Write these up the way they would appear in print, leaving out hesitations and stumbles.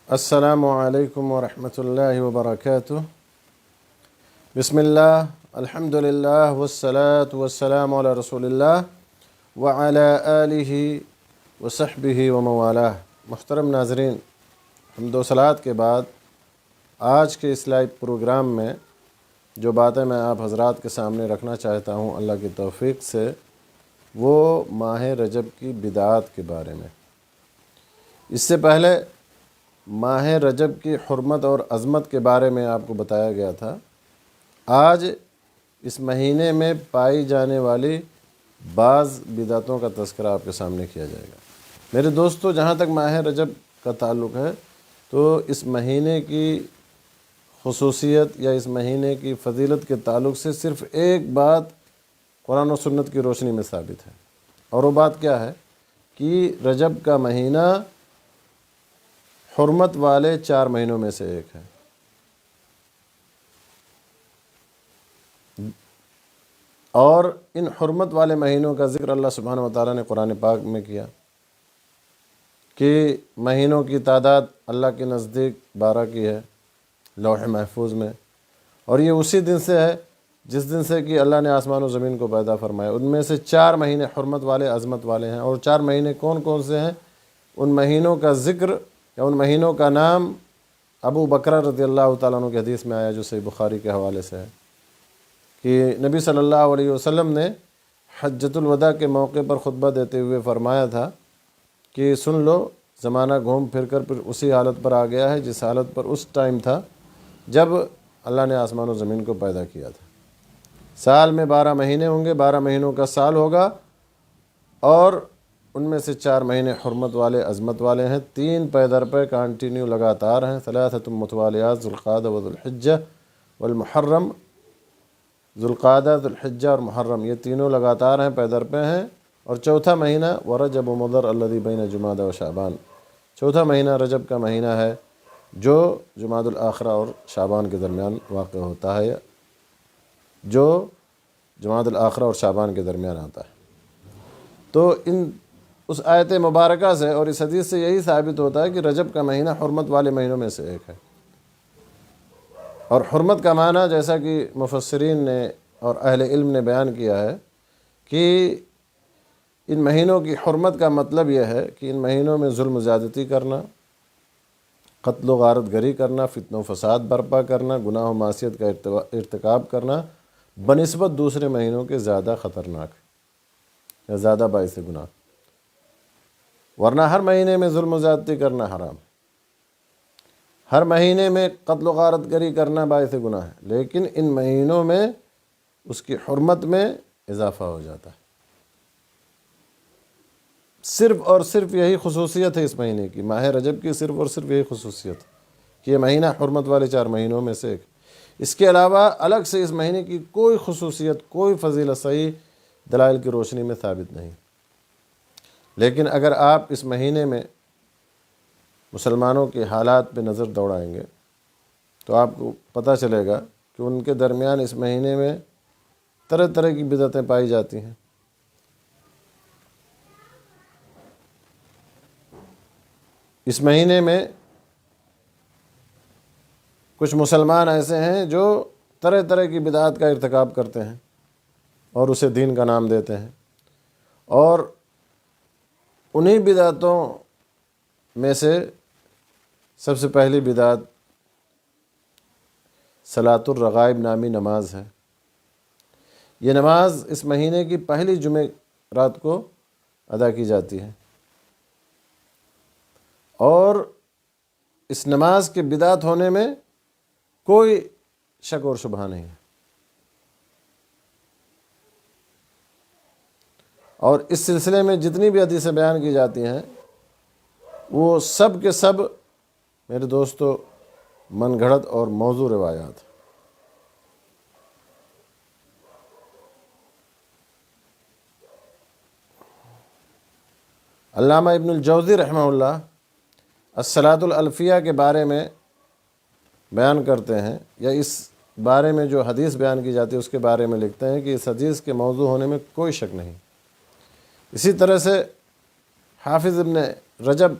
السلام علیکم ورحمۃ اللہ وبرکاتہ۔ بسم اللہ، الحمد للہ والصلاة والسلام علی رسول اللہ وعلی آلہ وصحبہ وموالہ۔ محترم ناظرین، حمد و صلوات کے بعد آج کے اس لائیو پروگرام میں جو باتیں میں آپ حضرات کے سامنے رکھنا چاہتا ہوں اللہ کی توفیق سے، وہ ماہ رجب کی بدعات کے بارے میں۔ اس سے پہلے ماہ رجب کی حرمت اور عظمت کے بارے میں آپ کو بتایا گیا تھا۔ آج اس مہینے میں پائی جانے والی بعض بدعتوں کا تذکرہ آپ کے سامنے کیا جائے گا۔ میرے دوستو، جہاں تک ماہ رجب کا تعلق ہے تو اس مہینے کی خصوصیت یا اس مہینے کی فضیلت کے تعلق سے صرف ایک بات قرآن و سنت کی روشنی میں ثابت ہے، اور وہ بات کیا ہے کہ رجب کا مہینہ حرمت والے 4 مہینوں میں سے ایک ہے۔ اور ان حرمت والے مہینوں کا ذکر اللہ سبحانہ وتعالیٰ نے قرآن پاک میں کیا کہ مہینوں کی تعداد اللہ کے نزدیک 12 کی ہے لوح محفوظ میں، اور یہ اسی دن سے ہے جس دن سے کہ اللہ نے آسمان و زمین کو پیدا فرمایا۔ ان میں سے 4 مہینے حرمت والے عظمت والے ہیں، اور 4 مہینے کون کون سے ہیں؟ ان مہینوں کا ذکر یا ان مہینوں کا نام ابو بکر رضی اللہ تعالیٰ عنہ کی حدیث میں آیا، جو صحیح بخاری کے حوالے سے ہے کہ نبی صلی اللہ علیہ وسلم نے حجۃ الوداع کے موقع پر خطبہ دیتے ہوئے فرمایا تھا کہ سن لو، زمانہ گھوم پھر کر پھر اسی حالت پر آ گیا ہے جس حالت پر اس ٹائم تھا جب اللہ نے آسمان و زمین کو پیدا کیا تھا۔ سال میں 12 مہینے ہوں گے، 12 مہینوں کا سال ہوگا، اور ان میں سے 4 مہینے حرمت والے عظمت والے ہیں، 3 پے در پہ کانٹینیو لگاتار ہیں۔ ثلاثۃ متوالیات، ذوالقعدہ وذوالحجہ والمحرم۔ ذوالقعدہ، ذوالحجہ اور محرم، یہ تینوں لگاتار ہیں، پے در پہ ہیں۔ اور چوتھا مہینہ ورجب مضر الذی بین جمادی و شعبان، چوتھا مہینہ رجب کا مہینہ ہے جو جمادی الاخرہ اور شعبان کے درمیان واقع ہوتا ہے، جو جمادی الاخرہ اور شعبان کے درمیان آتا ہے۔ تو اس آیت مبارکہ سے اور اس حدیث سے یہی ثابت ہوتا ہے کہ رجب کا مہینہ حرمت والے مہینوں میں سے ایک ہے۔ اور حرمت کا معنی جیسا کہ مفسرین نے اور اہل علم نے بیان کیا ہے کہ ان مہینوں کی حرمت کا مطلب یہ ہے کہ ان مہینوں میں ظلم و زیادتی کرنا، قتل و غارت گری کرنا، فتنہ و فساد برپا کرنا، گناہ و معصیت کا ارتکاب کرنا بنسبت دوسرے مہینوں کے زیادہ خطرناک یا زیادہ باعث گناہ۔ ورنہ ہر مہینے میں ظلم و زیادتی کرنا حرام، ہر مہینے میں قتل و غارت گری کرنا باعث گناہ ہے، لیکن ان مہینوں میں اس کی حرمت میں اضافہ ہو جاتا ہے۔ صرف اور صرف یہی خصوصیت ہے اس مہینے کی، ماہ رجب کی صرف اور صرف یہی خصوصیت کہ یہ مہینہ حرمت والے 4 مہینوں میں سے ایک۔ اس کے علاوہ الگ سے اس مہینے کی کوئی خصوصیت، کوئی فضیلت صحیح دلائل کی روشنی میں ثابت نہیں۔ لیکن اگر آپ اس مہینے میں مسلمانوں کے حالات پہ نظر دوڑائیں گے تو آپ کو پتہ چلے گا کہ ان کے درمیان اس مہینے میں طرح طرح کی بدعتیں پائی جاتی ہیں۔ اس مہینے میں کچھ مسلمان ایسے ہیں جو طرح طرح کی بدعات کا ارتکاب کرتے ہیں اور اسے دین کا نام دیتے ہیں، اور انہی بدعتوں میں سے سب سے پہلی بدعت صلاۃ الرغائب نامی نماز ہے۔ یہ نماز اس مہینے کی پہلی جمعہ رات کو ادا کی جاتی ہے، اور اس نماز کے بدعت ہونے میں کوئی شک اور شبہ نہیں ہے۔ اور اس سلسلے میں جتنی بھی حدیثیں بیان کی جاتی ہیں وہ سب کے سب میرے دوستو من گھڑت اور موضوع روایات۔ علامہ ابن الجوزی رحمہ اللہ الصلاۃ الالفیہ کے بارے میں بیان کرتے ہیں، یا اس بارے میں جو حدیث بیان کی جاتی ہے اس کے بارے میں لکھتے ہیں کہ اس حدیث کے موضوع ہونے میں کوئی شک نہیں۔ اسی طرح سے حافظ ابن رجب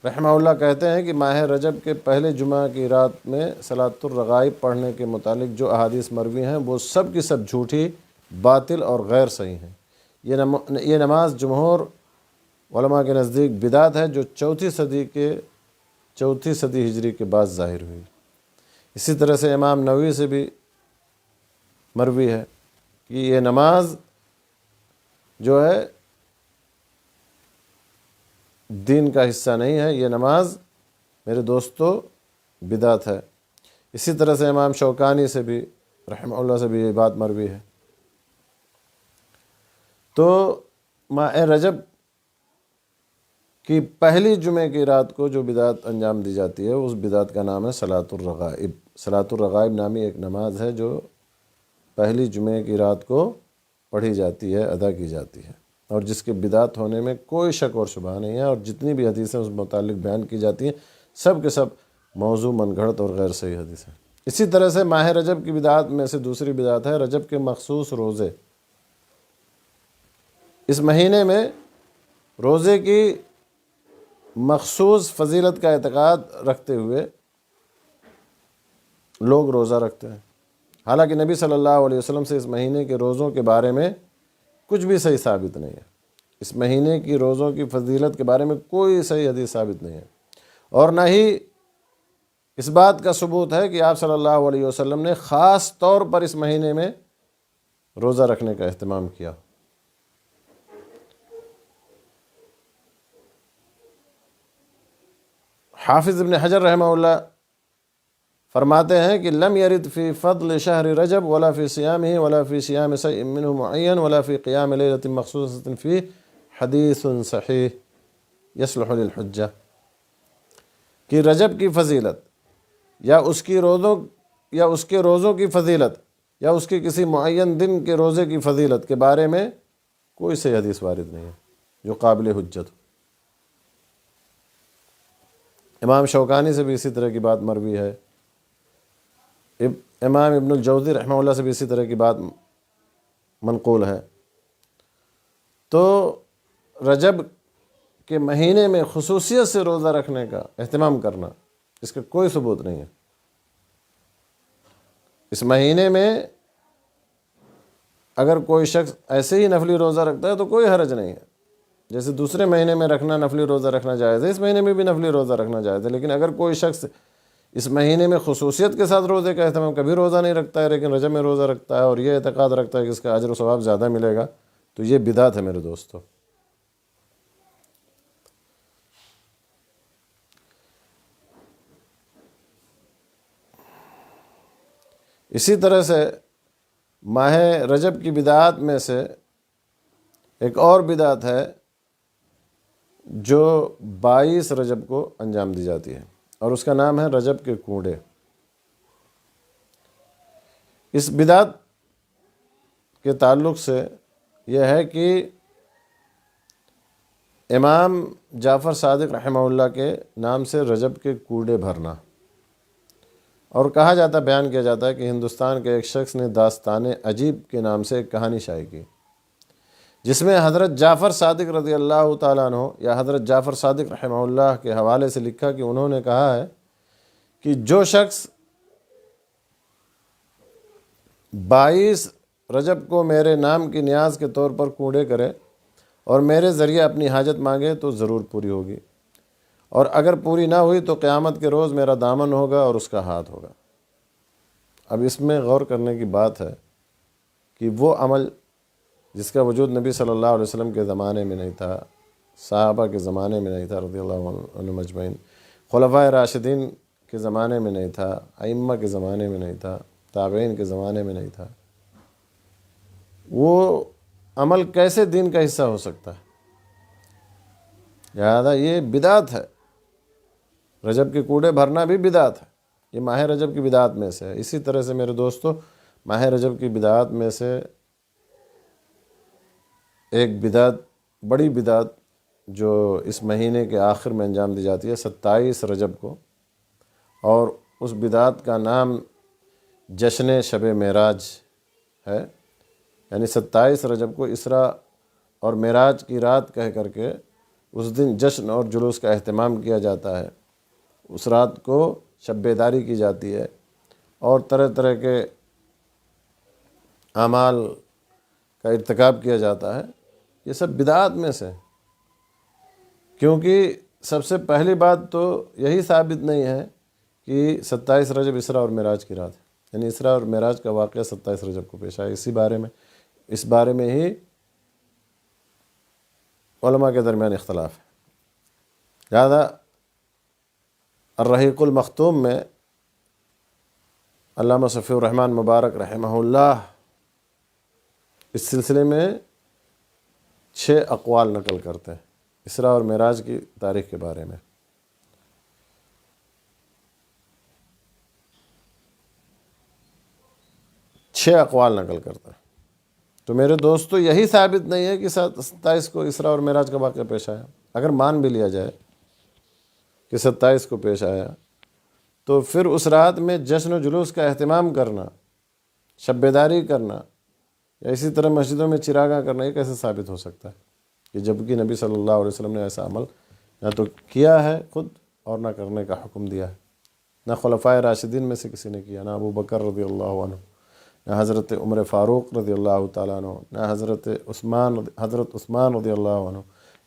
رحمہ اللہ کہتے ہیں کہ ماہ رجب کے پہلے جمعہ کی رات میں صلاۃ الرغائب پڑھنے کے متعلق جو احادیث مروی ہیں وہ سب کی سب جھوٹی، باطل اور غیر صحیح ہیں۔ یہ نماز جمہور علماء کے نزدیک بدعت ہے جو چوتھی صدی ہجری کے بعد ظاہر ہوئی۔ اسی طرح سے امام نووی سے بھی مروی ہے کہ یہ نماز جو ہے دین کا حصہ نہیں ہے، یہ نماز میرے دوستو بدعت ہے۔ اسی طرح سے امام شوکانی سے بھی رحمہ اللہ سے بھی یہ بات مروی ہے۔ تو ماہ رجب کی پہلی جمعے کی رات کو جو بدعت انجام دی جاتی ہے اس بدعت کا نام ہے صلاۃ الرغائب۔ صلاۃ الرغائب نامی ایک نماز ہے جو پہلی جمعے کی رات کو پڑھی جاتی ہے، ادا کی جاتی ہے، اور جس کے بدعت ہونے میں کوئی شک اور شبہ نہیں ہے، اور جتنی بھی حدیثیں اس متعلق بیان کی جاتی ہیں سب کے سب موضوع، من گھڑت اور غیر صحیح حدیث ہیں۔ اسی طرح سے ماہ رجب کی بدعات میں سے دوسری بدعت ہے رجب کے مخصوص روزے۔ اس مہینے میں روزے کی مخصوص فضیلت کا اعتقاد رکھتے ہوئے لوگ روزہ رکھتے ہیں، حالانکہ نبی صلی اللہ علیہ وسلم سے اس مہینے کے روزوں کے بارے میں کچھ بھی صحیح ثابت نہیں ہے۔ اس مہینے کی روزوں کی فضیلت کے بارے میں کوئی صحیح حدیث ثابت نہیں ہے، اور نہ ہی اس بات کا ثبوت ہے کہ آپ صلی اللہ علیہ وسلم نے خاص طور پر اس مہینے میں روزہ رکھنے کا اہتمام کیا۔ حافظ ابن حجر رحمہ اللہ فرماتے ہیں کہ لم يرد فی فضل شہر رجب ولا فی صیامہ ولا فی صیام شیء منہ معین ولا فی قیام لیلۃ مخصوصۃ فی حدیث صحیح یصلح للحجہ، کہ رجب کی فضیلت یا اس کے روزوں کی فضیلت یا اس کے کسی معین دن کے روزے کی فضیلت کے بارے میں کوئی صحیح حدیث وارد نہیں ہے جو قابل حجت ہو۔ امام شوکانی سے بھی اسی طرح کی بات مروی ہے، امام ابن الجوزی رحمہ اللہ سے بھی اسی طرح کی بات منقول ہے۔ تو رجب کے مہینے میں خصوصیت سے روزہ رکھنے کا اہتمام کرنا، اس کا کوئی ثبوت نہیں ہے۔ اس مہینے میں اگر کوئی شخص ایسے ہی نفلی روزہ رکھتا ہے تو کوئی حرج نہیں ہے، جیسے دوسرے مہینے میں رکھنا نفلی روزہ رکھنا جائز ہے، اس مہینے میں بھی نفلی روزہ رکھنا جائز ہے۔ لیکن اگر کوئی شخص اس مہینے میں خصوصیت کے ساتھ روزے کا اہتمام، کبھی روزہ نہیں رکھتا ہے لیکن رجب میں روزہ رکھتا ہے اور یہ اعتقاد رکھتا ہے کہ اس کا اجر و ثواب زیادہ ملے گا، تو یہ بدعت ہے میرے دوستو۔ اسی طرح سے ماہ رجب کی بدعات میں سے ایک اور بدعت ہے جو 22 رجب کو انجام دی جاتی ہے، اور اس کا نام ہے رجب کے کوڑے۔ اس بدعت کے تعلق سے یہ ہے کہ امام جعفر صادق رحمہ اللہ کے نام سے رجب کے کوڑے بھرنا، اور کہا جاتا، بیان کیا جاتا ہے کہ ہندوستان کے ایک شخص نے داستان عجیب کے نام سے ایک کہانی شائع کی، جس میں حضرت جعفر صادق رضی اللہ تعالیٰ عنہ یا حضرت جعفر صادق رحمہ اللہ کے حوالے سے لکھا کہ انہوں نے کہا ہے کہ جو شخص 22 رجب کو میرے نام کی نیاز کے طور پر کوڑے کرے اور میرے ذریعے اپنی حاجت مانگے تو ضرور پوری ہوگی، اور اگر پوری نہ ہوئی تو قیامت کے روز میرا دامن ہوگا اور اس کا ہاتھ ہوگا۔ اب اس میں غور کرنے کی بات ہے کہ وہ عمل جس کا وجود نبی صلی اللہ علیہ وسلم کے زمانے میں نہیں تھا، صحابہ کے زمانے میں نہیں تھا رضی اللہ عنہم اجمعین، خلفائے راشدین کے زمانے میں نہیں تھا، ائمہ کے زمانے میں نہیں تھا، تابعین کے زمانے میں نہیں تھا، وہ عمل کیسے دین کا حصہ ہو سکتا ہے؟ لہذا یہ بدعت ہے، رجب کے کوڑے بھرنا بھی بدعت ہے، یہ ماہ رجب کی بدعات میں سے ہے۔ اسی طرح سے میرے دوستو، ماہ رجب کی بدعات میں سے ایک بدعت، بڑی بدعت جو اس مہینے کے آخر میں انجام دی جاتی ہے 27 رجب کو، اور اس بدعت کا نام جشن شب معراج ہے، یعنی 27 رجب کو اسراء اور معراج کی رات کہہ کر کے اس دن جشن اور جلوس کا اہتمام کیا جاتا ہے، اس رات کو شب بیداری کی جاتی ہے اور طرح طرح کے اعمال کا ارتکاب کیا جاتا ہے۔ یہ سب بدعات میں سے، کیونکہ سب سے پہلی بات تو یہی ثابت نہیں ہے کہ 27 رجب اسراء اور معراج کی رات ہے، یعنی اسراء اور معراج کا واقعہ 27 رجب کو پیش آیا۔ اس بارے میں ہی علماء کے درمیان اختلاف ہے۔ لہذا الرحیق المختوم میں علامہ صفی الرحمن مبارک رحمہ اللہ اس سلسلے میں 6 اقوال نقل کرتے ہیں اسراء اور معراج کی تاریخ کے بارے میں۔ 6 اقوال نقل کرتا ہے۔ تو میرے دوستو یہی ثابت نہیں ہے کہ 27 کو اسراء اور معراج کا واقعہ پیش آیا۔ اگر مان بھی لیا جائے کہ 27 کو پیش آیا تو پھر اس رات میں جشن و جلوس کا اہتمام کرنا، شب بیداری کرنا یا اسی طرح مسجدوں میں چراغاں کرنا، یہ کیسے ثابت ہو سکتا ہے کہ جبکہ نبی صلی اللہ علیہ وسلم نے ایسا عمل نہ تو کیا ہے خود اور نہ کرنے کا حکم دیا ہے، نہ خلفائے راشدین میں سے کسی نے کیا، نہ ابو بکر رضی اللہ عنہ، نہ حضرت عمر فاروق رضی اللہ تعالیٰ عنہ، نہ حضرت عثمان رضی اللہ عنہ،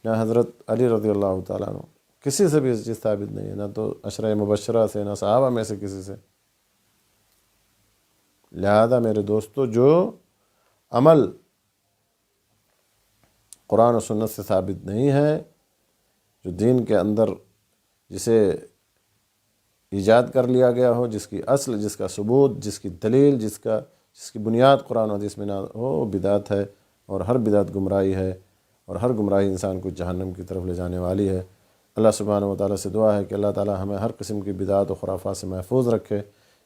نہ حضرت علی رضی اللہ تعالیٰ عنہ، کسی سے بھی اس چیز ثابت نہیں ہے، نہ تو عشرہ مبشرہ سے، نہ صحابہ میں سے کسی سے۔ لہذا میرے دوستو جو عمل قرآن و سنت سے ثابت نہیں ہے، جو دین کے اندر جسے ایجاد کر لیا گیا ہو، جس کی اصل، جس کا ثبوت، جس کی دلیل، جس کی بنیاد قرآن و حدیث میں نہ ہو، وہ بدعت ہے، اور ہر بدعت گمراہی ہے، اور ہر گمراہی انسان کو جہنم کی طرف لے جانے والی ہے۔ اللہ سبحانہ و تعالیٰ سے دعا ہے کہ اللہ تعالیٰ ہمیں ہر قسم کی بدعات و خرافات سے محفوظ رکھے،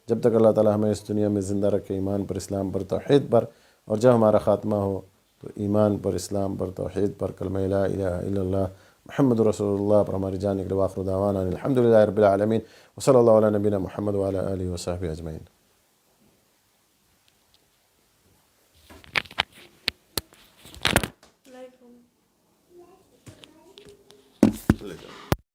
جب تک اللہ تعالیٰ ہمیں اس دنیا میں زندہ رکھے ایمان پر، اسلام پر، توحید پر، اور جب ہمارا خاتمہ ہو تو ایمان پر، اسلام پر، توحید پر، کلمہ لا الہ الا اللہ محمد رسول اللہ پر ہماری جان نکلے۔ وآخر دعوانا الحمدللہ رب العالمین، وصلی اللہ علی نبینا محمد وعلی آلہ وصحبہ اجمعین۔